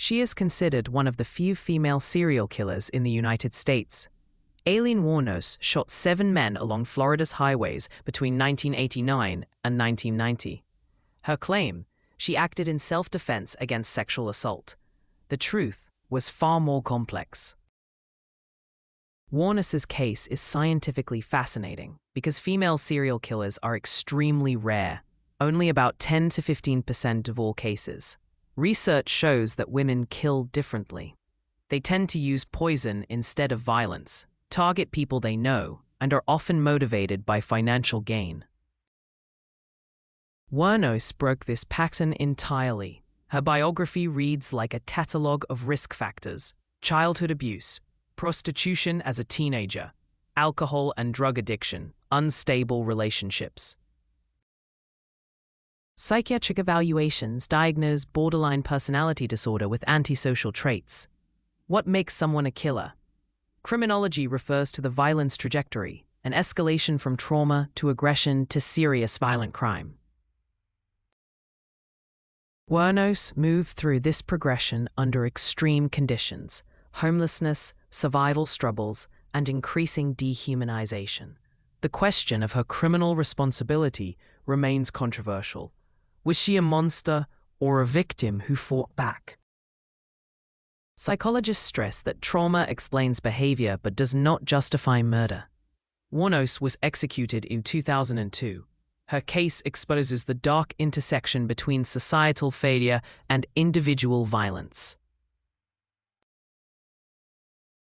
She is considered one of the few female serial killers in the United States. Aileen Wuornos shot 7 men along Florida's highways between 1989 and 1990. Her claim: she acted in self-defense against sexual assault. The truth was far more complex. Wuornos's case is scientifically fascinating because female serial killers are extremely rare, only about 10 to 15% of all cases. Research shows that women kill differently. They tend to use poison instead of violence, target people they know, and are often motivated by financial gain. Wuornos broke this pattern entirely. Her biography reads like a catalogue of risk factors: childhood abuse, prostitution as a teenager, alcohol and drug addiction, unstable relationships. Psychiatric evaluations diagnose borderline personality disorder with antisocial traits. What makes someone a killer? Criminology refers to the violence trajectory, an escalation from trauma to aggression to serious violent crime. Wuornos moved through this progression under extreme conditions: homelessness, survival struggles, and increasing dehumanization. The question of her criminal responsibility remains controversial. Was she a monster or a victim who fought back? Psychologists stress that trauma explains behavior but does not justify murder. Wuornos was executed in 2002. Her case exposes the dark intersection between societal failure and individual violence.